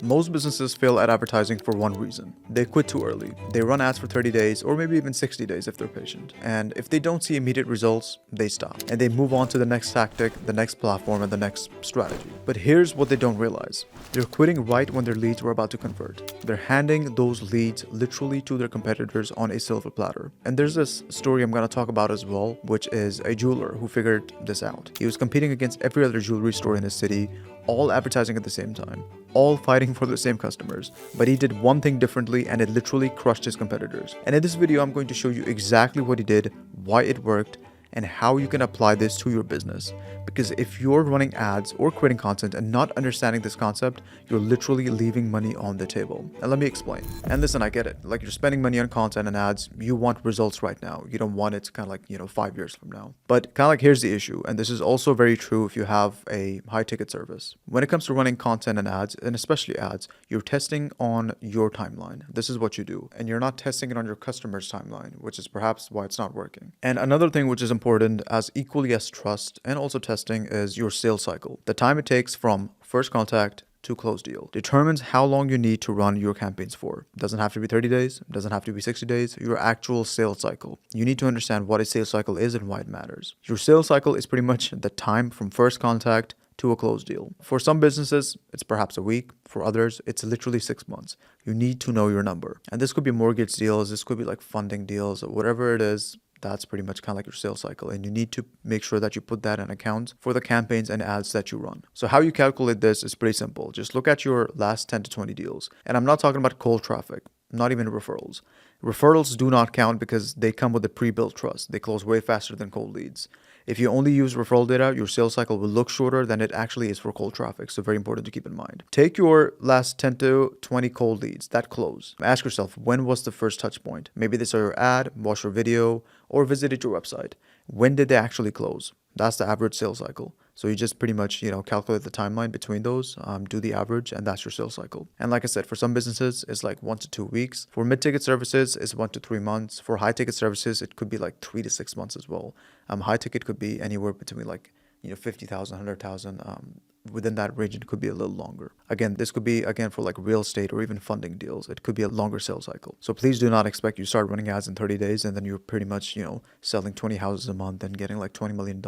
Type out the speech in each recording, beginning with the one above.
Most businesses fail at advertising for one reason. They quit too early. They run ads for 30 days or maybe even 60 days if they're patient. And if they don't see immediate results, they stop. And they move on to the next tactic, the next platform, and the next strategy. But here's what they don't realize. They're quitting right when their leads were about to convert. They're handing those leads literally to their competitors on a silver platter. And there's this story I'm going to talk about as well, which is a jeweler who figured this out. He was competing against every other jewelry store in his city, all advertising at the same time, all fighting for the same customers. But he did one thing differently and it literally crushed his competitors. And in this video, I'm going to show you exactly what he did, why it worked, and how you can apply this to your business. Because if you're running ads or creating content and not understanding this concept, you're literally leaving money on the table. And let me explain. And listen, I get it. Like, you're spending money on content and ads. You want results right now. You don't want it kind of like, 5 years from now. But kind of like, here's the issue. And this is also very true if you have a high ticket service. When it comes to running content and ads, and especially ads, you're testing on your timeline. This is what you do. And you're not testing it on your customer's timeline, which is perhaps why it's not working. And another thing which is important as equally as trust and also testing is your sales cycle. The time it takes from first contact to close deal determines how long you need to run your campaigns for. It doesn't have to be 30 days, it doesn't have to be 60 days, your actual sales cycle. You need to understand what a sales cycle is and why it matters. Your sales cycle is pretty much the time from first contact to a closed deal. For some businesses, it's perhaps a week. For others, it's literally 6 months. You need to know your number. And this could be mortgage deals, this could be like funding deals, or whatever it is. That's pretty much kind of like your sales cycle. And you need to make sure that you put that in account for the campaigns and ads that you run. So how you calculate this is pretty simple. Just look at your last 10 to 20 deals. And I'm not talking about cold traffic, not even referrals. Referrals do not count because they come with a pre-built trust. They close way faster than cold leads. If you only use referral data, your sales cycle will look shorter than it actually is for cold traffic. So very important to keep in mind. Take your last 10 to 20 cold leads that close. Ask yourself, when was the first touch point? Maybe they saw your ad, watched your video, or visited your website. When did they actually close? That's the average sales cycle. So you just pretty much, calculate the timeline between those, do the average, and that's your sales cycle. And like I said, for some businesses, it's like 1 to 2 weeks. For mid-ticket services, it's 1 to 3 months. For high-ticket services, it could be like 3 to 6 months as well. High-ticket could be anywhere between like, 50,000, 100,000. Within that range, it could be a little longer. Again, this could be, for like real estate or even funding deals. It could be a longer sales cycle. So please do not expect you start running ads in 30 days and then you're pretty much, selling 20 houses a month and getting like $20 million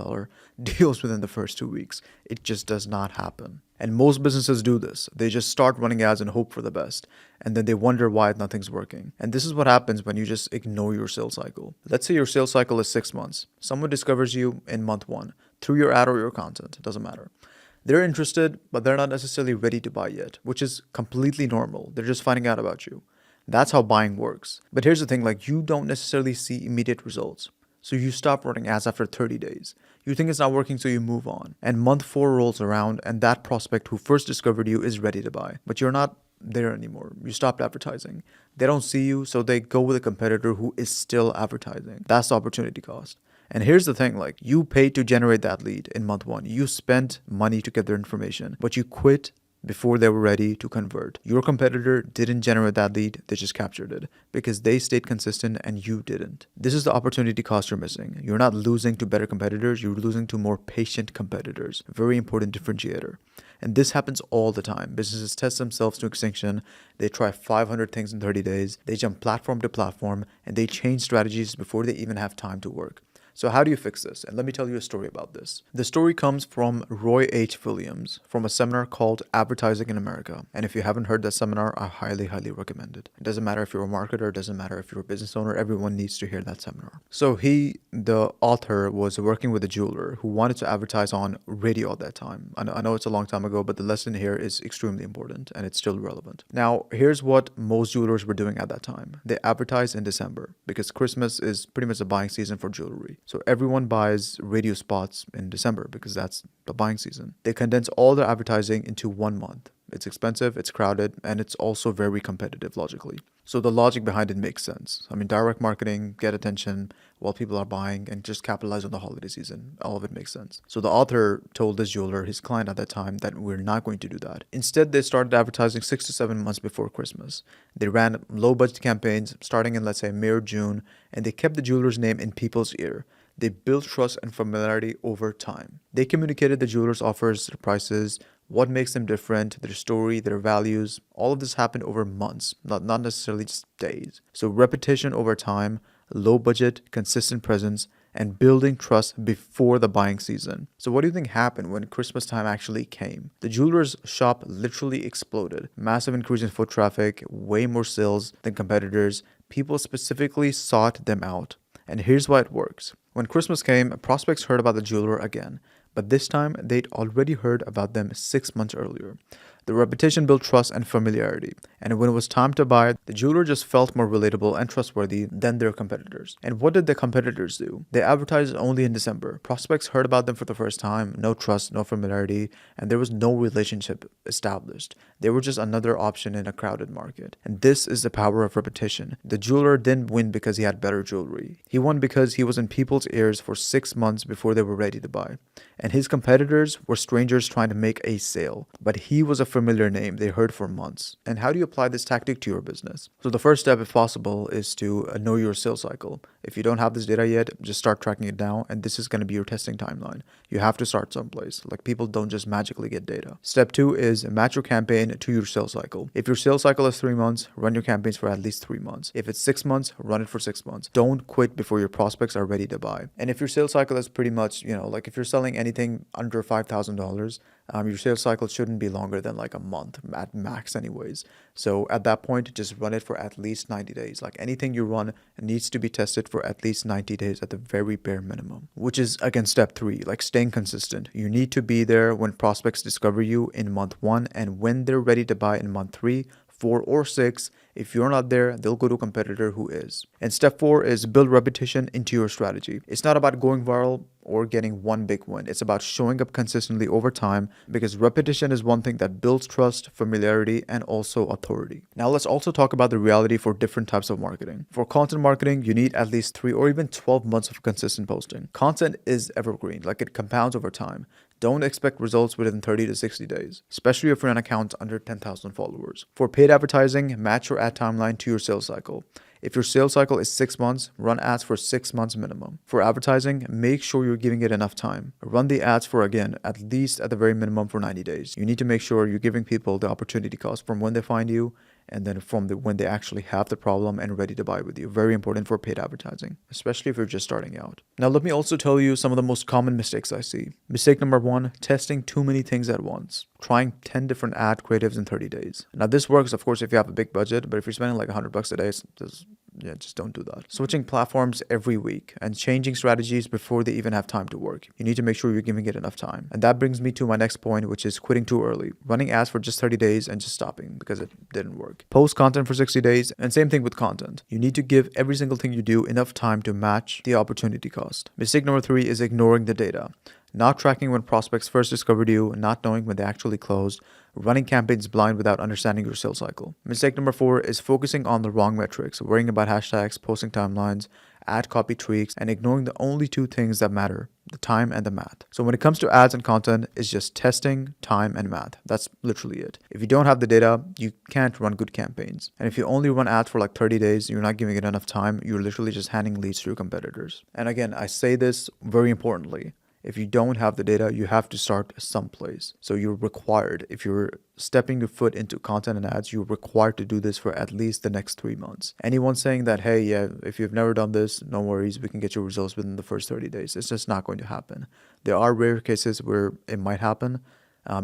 deals within the first 2 weeks. It just does not happen. And most businesses do this. They just start running ads and hope for the best. And then they wonder why nothing's working. And this is what happens when you just ignore your sales cycle. Let's say your sales cycle is 6 months. Someone discovers you in month 1 through your ad or your content. It doesn't matter. They're interested, but they're not necessarily ready to buy yet, which is completely normal. They're just finding out about you. That's how buying works. But here's the thing, you don't necessarily see immediate results. So you stop running ads after 30 days. You think it's not working, so you move on. And month 4 rolls around and that prospect who first discovered you is ready to buy. But you're not there anymore. You stopped advertising. They don't see you, so they go with a competitor who is still advertising. That's the opportunity cost. And here's the thing, you paid to generate that lead in month 1. You spent money to get their information, but you quit before they were ready to convert. Your competitor didn't generate that lead, they just captured it because they stayed consistent and you didn't. This is the opportunity cost you're missing. You're not losing to better competitors, you're losing to more patient competitors. Very important differentiator. And this happens all the time. Businesses test themselves to extinction. They try 500 things in 30 days. They jump platform to platform and they change strategies before they even have time to work. So how do you fix this? And let me tell you a story about this. The story comes from Roy H. Williams from a seminar called Advertising in America. And if you haven't heard that seminar, I highly, highly recommend it. It doesn't matter if you're a marketer, it doesn't matter if you're a business owner, everyone needs to hear that seminar. So the author, was working with a jeweler who wanted to advertise on radio at that time. I know it's a long time ago, but the lesson here is extremely important and it's still relevant. Now, here's what most jewelers were doing at that time. They advertise in December because Christmas is pretty much a buying season for jewelry. So everyone buys radio spots in December because that's the buying season. They condense all their advertising into 1 month. It's expensive, it's crowded, and it's also very competitive logically. So the logic behind it makes sense. Direct marketing, get attention while people are buying and just capitalize on the holiday season. All of it makes sense. So the author told this jeweler, his client at that time, that we're not going to do that. Instead, they started advertising 6 to 7 months before Christmas. They ran low budget campaigns starting in, let's say, May or June, and they kept the jeweler's name in people's ear. They built trust and familiarity over time. They communicated the jeweler's offers, their prices, what makes them different, their story, their values. All of this happened over months, not necessarily just days. So repetition over time, low budget, consistent presence, and building trust before the buying season. So what do you think happened when Christmas time actually came? The jeweler's shop literally exploded. Massive increase in foot traffic, way more sales than competitors. People specifically sought them out. And here's why it works. When Christmas came, prospects heard about the jeweler again, but this time they'd already heard about them 6 months earlier. The repetition built trust and familiarity, and when it was time to buy, the jeweler just felt more relatable and trustworthy than their competitors. And what did the competitors do? They advertised only in December. Prospects heard about them for the first time, no trust, no familiarity, and there was no relationship established. They were just another option in a crowded market. And this is the power of repetition. The jeweler didn't win because he had better jewelry. He won because he was in people's ears for 6 months before they were ready to buy. And his competitors were strangers trying to make a sale. But he was a familiar name they heard for months. And how do you apply this tactic to your business? So the first step, if possible, is to know your sales cycle. If you don't have this data yet, just start tracking it down, and this is going to be your testing timeline. You have to start someplace. Like, people don't just magically get data. Step 2 is match your campaign to your sales cycle. If your sales cycle is 3 months, run your campaigns for at least 3 months. If it's 6 months, run it for 6 months. Don't quit before your prospects are ready to buy. And if your sales cycle is pretty much, like if you're selling anything under $5,000, your sales cycle shouldn't be longer than like a month at max anyways. So at that point, just run it for at least 90 days. Like, anything you run needs to be tested for at least 90 days at the very bare minimum, which is again step 3, like staying consistent. You need to be there when prospects discover you in month 1 and when they're ready to buy in month 3, 4, or 6. If you're not there, they'll go to a competitor who is. And step 4 is build repetition into your strategy. It's not about going viral or getting one big win. It's about showing up consistently over time, because repetition is one thing that builds trust, familiarity, and also authority. Now let's also talk about the reality for different types of marketing. For content marketing, you need at least 3 or even 12 months of consistent posting. Content is evergreen, like it compounds over time. Don't expect results within 30 to 60 days, especially if you're an account under 10,000 followers. For paid advertising, match your ad timeline to your sales cycle. If your sales cycle is 6 months, run ads for 6 months minimum. For advertising, make sure you're giving it enough time. Run the ads for, again, at least at the very minimum for 90 days. You need to make sure you're giving people the opportunity cost from when they find you and then from when they actually have the problem and ready to buy with you. Very important for paid advertising, especially if you're just starting out. Now, let me also tell you some of the most common mistakes I see. Mistake number 1, testing too many things at once. Trying 10 different ad creatives in 30 days. Now, this works, of course, if you have a big budget, but if you're spending like $100 a day, just don't do that. Switching platforms every week and changing strategies before they even have time to work. You need to make sure you're giving it enough time. And that brings me to my next point, which is quitting too early. Running ads for just 30 days and just stopping because it didn't work. Post content for 60 days, and same thing with content. You need to give every single thing you do enough time to match the opportunity cost. Mistake number 3 is ignoring the data. Not tracking when prospects first discovered you, not knowing when they actually closed, running campaigns blind without understanding your sales cycle. Mistake number 4 is focusing on the wrong metrics, worrying about hashtags, posting timelines, ad copy tweaks, and ignoring the only 2 things that matter, the time and the math. So when it comes to ads and content, it's just testing, time, and math. That's literally it. If you don't have the data, you can't run good campaigns. And if you only run ads for like 30 days, you're not giving it enough time, you're literally just handing leads to your competitors. And again, I say this very importantly. If you don't have the data, you have to start someplace. So you're required, if you're stepping your foot into content and ads, you're required to do this for at least the next 3 months. Anyone saying that, hey, yeah, if you've never done this, no worries, we can get your results within the first 30 days. It's just not going to happen. There are rare cases where it might happen,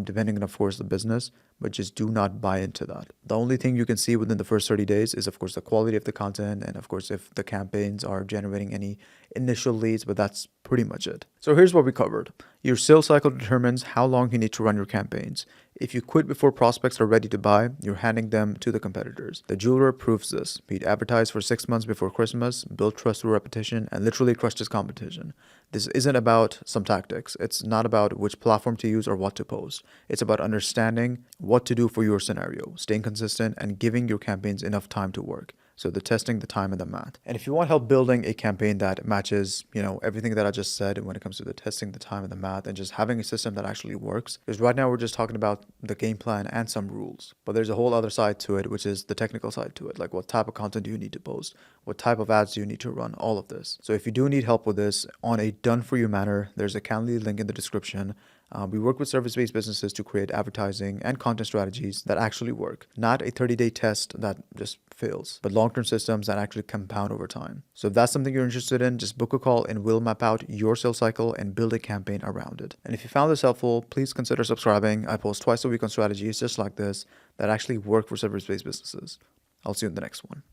depending on, of course, the business, but just do not buy into that. The only thing you can see within the first 30 days is, of course, the quality of the content and, of course, if the campaigns are generating any initial leads, but that's pretty much it. So here's what we covered. Your sales cycle determines how long you need to run your campaigns. If you quit before prospects are ready to buy, you're handing them to the competitors. The jeweler proves this. He'd advertised for 6 months before Christmas, built trust through repetition, and literally crushed his competition. This isn't about some tactics. It's not about which platform to use or what to post. It's about understanding what to do for your scenario, staying consistent, and giving your campaigns enough time to work. So the testing, the time, and the math. And if you want help building a campaign that matches, everything that I just said when it comes to the testing, the time, and the math, and just having a system that actually works, because right now we're just talking about the game plan and some rules. But there's a whole other side to it, which is the technical side to it. Like, what type of content do you need to post? What type of ads do you need to run? All of this. So if you do need help with this on a done-for-you manner, there's a Calendly link in the description. We work with service-based businesses to create advertising and content strategies that actually work, not a 30-day test that just fails, but long-term systems that actually compound over time. So if that's something you're interested in, just book a call and we'll map out your sales cycle and build a campaign around it. And if you found this helpful, please consider subscribing. I post twice a week on strategies just like this that actually work for service-based businesses. I'll see you in the next one.